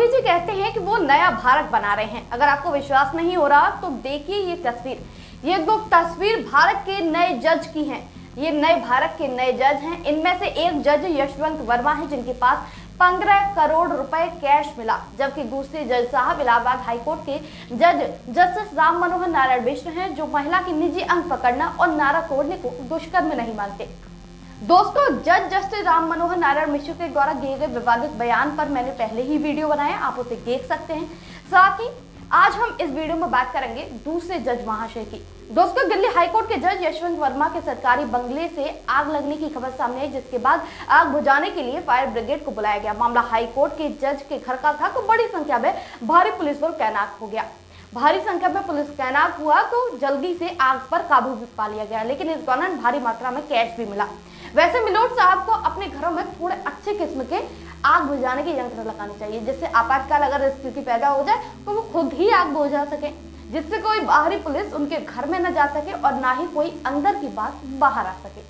योगी जी कहते हैं कि वो नया भारत बना रहे हैं। अगर आपको विश्वास नहीं हो रहा तो देखिए ये तस्वीर। ये दो तस्वीर भारत के नए जज की हैं। ये नए भारत के नए जज हैं। इनमें से एक जज यशवंत वर्मा है, जिनके पास 15 करोड़ रुपए कैश मिला, जबकि दूसरे जज साहब इलाहाबाद हाईकोर्ट के जज जस्टिस राम मनोहर नारायण मिश्र हैं, जो महिला की निजी अंग पकड़ना और नारा तोड़ने को दुष्कर्म नहीं मानते। दोस्तों, जज जस्टिस राम मनोहर नारायण मिश्र के द्वारा दिए गए विवादित बयान पर मैंने पहले ही वीडियो बनाया, आप उसे देख सकते हैं। साथ ही आज हम इस वीडियो में बात करेंगे दूसरे जज महाशय की। दोस्तों, दिल्ली हाईकोर्ट के जज यशवंत वर्मा के सरकारी बंगले से आग लगने की खबर सामने आई, जिसके बाद आग बुझाने के लिए फायर ब्रिगेड को बुलाया गया। मामला हाईकोर्ट के जज के घर का था, तो बड़ी संख्या में भारी पुलिस बल तैनात हो गया। भारी संख्या में पुलिस तैनात हुआ तो जल्दी से आग पर काबू भी पा लिया गया, लेकिन इस दौरान भारी मात्रा में कैश भी मिला। वैसे मिलोट साहब को अपने घरों में थोड़े अच्छे किस्म के आग बुझाने के यंत्र लगाने चाहिए, जिससे आपातकाल अगर स्थिति पैदा हो जाए तो वो खुद ही आग बुझा सके, जिससे कोई बाहरी पुलिस उनके घर में न जा सके और ना ही कोई अंदर की बात बाहर आ सके।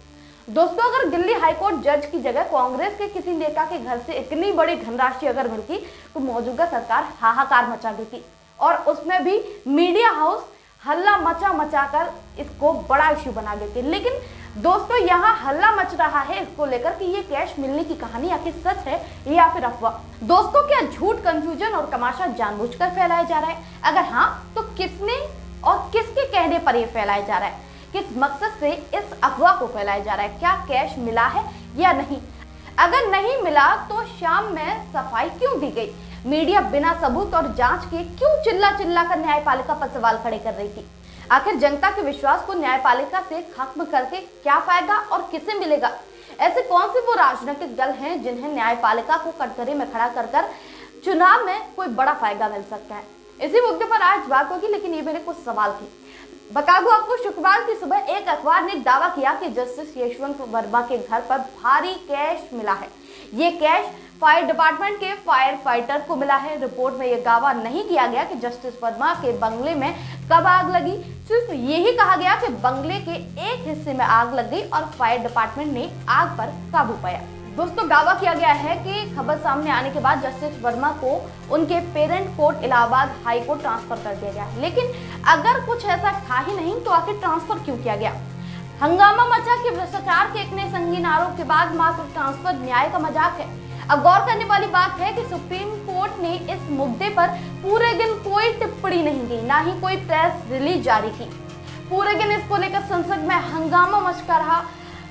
दोस्तों, अगर दिल्ली हाईकोर्ट जज की जगह कांग्रेस के किसी नेता के घर से इतनी बड़ी धनराशि अगर मिलती तो मौजूदा सरकार हाहाकार मचा देती, और उसमें भी मीडिया हाउस हल्ला मचा कर इसको बड़ा इश्यू बना देते। लेकिन दोस्तों, यहाँ हल्ला मच रहा है इसको लेकर कि ये कैश मिलने की कहानी आखिर सच है या फिर अफवाह। दोस्तों, क्या झूठ, कंफ्यूजन और तमाशा जानबूझकर फैलाया जा रहा है? अगर हाँ, तो किसने और किसके कहने पर ये फैलाया जा रहा है? किस मकसद से इस अफवाह को फैलाया जा रहा है? क्या कैश मिला है या नहीं? अगर नहीं मिला तो शाम में सफाई क्यों दी गई? मीडिया बिना सबूत और जांच के क्यों चिल्ला कर न्यायपालिका पर सवाल खड़े कर रही थी? आखिर जनता के विश्वास को न्यायपालिका से खत्म करके क्या फायदा और किसे मिलेगा? ऐसे कौन से वो राजनीतिक दल हैं जिन्हें न्यायपालिका को कटघरे में खड़ा कर चुनाव में कोई बड़ा फायदा मिल सकता है? इसी मुद्दे पर आज बात होगी, लेकिन ये मेरे कुछ सवाल थे। बता दूं आपको, शुक्रवार की सुबह एक अखबार ने दावा किया कि जस्टिस यशवंत वर्मा के घर पर भारी कैश मिला है। ये कैश फायर डिपार्टमेंट के फायर फाइटर को मिला है। रिपोर्ट में यह दावा नहीं किया गया कि जस्टिस वर्मा के बंगले में कब आग लगी, सिर्फ यही कहा गया कि बंगले के एक हिस्से में आग लग गई और फायर डिपार्टमेंट ने आग पर काबू पाया। दोस्तों, दावा किया गया है कि खबर सामने आने के बाद जस्टिस वर्मा को उनके parent court Allahabad high court transfer कर दिया गया। लेकिन अगर कुछ ऐसा था ही नहीं तो आखिर ट्रांसफर क्यों किया गया? हंगामा मचा कि भ्रष्टाचार के इतने संगीन आरोप के बाद मात्र ट्रांसफर न्याय का मजाक है। अब गौर करने वाली बात है कि सुप्रीम कोर्ट ने इस मुद्दे पर पूरे दिन कोई टिप्पणी नहीं दी, ना ही कोई प्रेस रिलीज जारी की। पूरे दिन इसको लेकर संसद में हंगामा मचता रहा,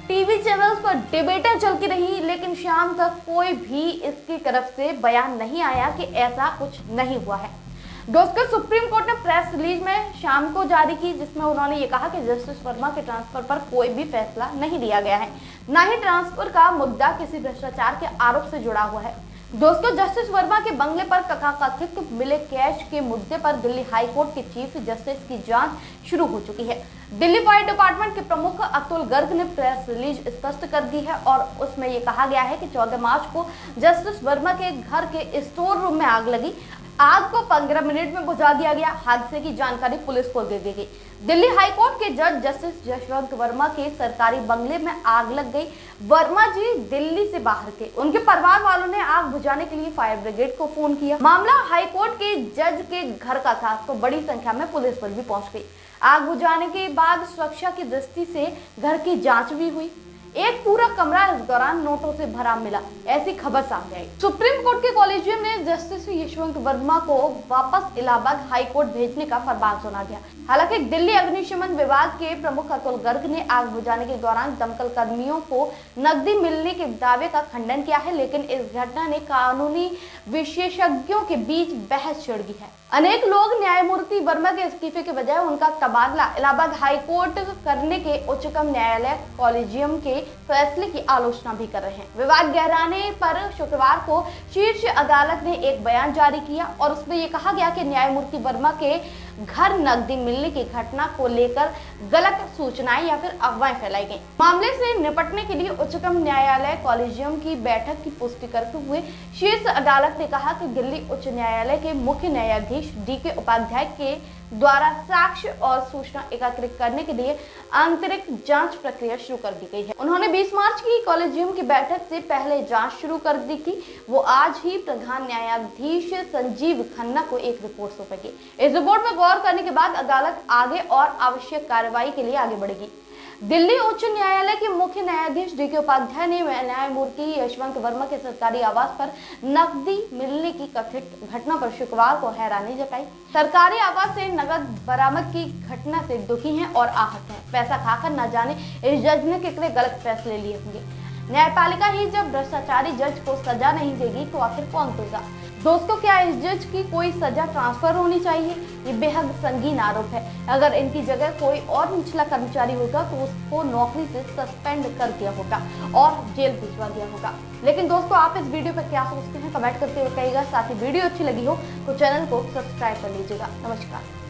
टीवी चैनल्स पर डिबेटें चलती रही, लेकिन शाम तक कोई भी इसकी तरफ से बयान नहीं आया कि ऐसा कुछ नहीं हुआ है। दोस्तों, सुप्रीम कोर्ट ने प्रेस रिलीज में शाम को जारी की, जिसमें उन्होंने ये कहा कि जस्टिस वर्मा के ट्रांसफर पर कोई भी फैसला नहीं लिया गया है, न ही ट्रांसफर का मुद्दा किसी भ्रष्टाचार के आरोप से जुड़ा हुआ है। दोस्तों, जस्टिस वर्मा के बंगले पर कथित मिले कैश के मुद्दे पर दिल्ली हाईकोर्ट के चीफ जस्टिस की जांच शुरू हो चुकी है। दिल्ली फायर डिपार्टमेंट के प्रमुख अतुल गर्ग ने प्रेस रिलीज स्पष्ट कर दी है और उसमें यह कहा गया है कि 14 मार्च को जस्टिस वर्मा के घर के स्टोर रूम में आग लगी। आग को 15 मिनट में बुझा दिया गया। हादसे की जानकारी पुलिस को दे दी गई। दिल्ली हाईकोर्ट के जज जस्टिस यशवंत वर्मा के सरकारी बंगले में आग लग गई। वर्मा जी दिल्ली से बाहर थे। उनके परिवार वालों ने आग बुझाने के लिए फायर ब्रिगेड को फोन किया। मामला हाईकोर्ट के जज के घर का था, तो बड़ी संख्या में पुलिस बल भी पहुंच गई। आग बुझाने के बाद सुरक्षा की दृष्टि से घर की जांच भी हुई। एक पूरा कमरा इस दौरान नोटों से भरा मिला, ऐसी खबर सामने आई। सुप्रीम कोर्ट के कॉलेजियम ने जस्टिस यशवंत वर्मा को वापस इलाहाबाद हाई कोर्ट भेजने का फरमान सुना दिया। हालांकि दिल्ली अग्निशमन विभाग के प्रमुख अतुल गर्ग ने आग बुझाने के दौरान दमकल कर्मियों को नकदी मिलने के दावे का खंडन किया है, लेकिन इस घटना ने कानूनी विशेषज्ञों के बीच बहस छिड़ गई है। अनेक लोग न्यायमूर्ति वर्मा के इस्तीफे के बजाय उनका तबादला इलाहाबाद हाईकोर्ट करने के उच्चतम न्यायालय कॉलेजियम के फैसले की आलोचना भी कर रहे हैं। विवाद गहराने पर शुक्रवार को शीर्ष अदालत ने एक बयान जारी किया और उसमें यह कहा गया कि न्यायमूर्ति वर्मा के घर नकदी मिलने की घटना को लेकर गलत सूचनाएं या फिर अफवाहें फैलाई गई। मामले से निपटने के लिए उच्चतम न्यायालय कॉलेजियम की बैठक की पुष्टि करते हुए शीर्ष अदालत ने कहा कि दिल्ली उच्च न्यायालय के मुख्य न्यायाधीश DK उपाध्याय के द्वारा साक्ष्य और सूचना एकत्रित करने के लिए आंतरिक जांच प्रक्रिया शुरू कर दी गई है। उन्होंने 20 मार्च की कॉलेजियम की बैठक से पहले जांच शुरू कर दी थी। वो आज ही प्रधान न्यायाधीश संजीव खन्ना को एक रिपोर्ट सौंपेगी। इस रिपोर्ट में गौर करने के बाद अदालत आगे और आवश्यक कार्रवाई के लिए आगे बढ़ेगी। दिल्ली उच्च न्यायालय के मुख्य न्यायाधीश DK उपाध्याय ने न्यायमूर्ति यशवंत वर्मा के सरकारी आवास पर नकदी मिलने की कथित घटना पर शुक्रवार को हैरानी जताई। सरकारी आवास से नकद बरामद की घटना से दुखी हैं और आहत हैं। पैसा खाकर न जाने इस जज ने कितने गलत फैसले लिए होंगे। न्यायपालिका ही जब भ्रष्टाचारी जज को सजा नहीं देगी तो आखिर कौन देगा। दोस्तों, क्या इस जज की कोई सजा ट्रांसफर होनी चाहिए? ये बेहद संगीन आरोप है। अगर इनकी जगह कोई और निचला कर्मचारी होगा तो उसको नौकरी से सस्पेंड कर दिया होगा और जेल भिजवा दिया होगा। लेकिन दोस्तों, आप इस वीडियो पर क्या सोचते हैं कमेंट करके बताइएगा। साथ ही वीडियो अच्छी लगी हो तो चैनल को सब्सक्राइब कर लीजिएगा। नमस्कार।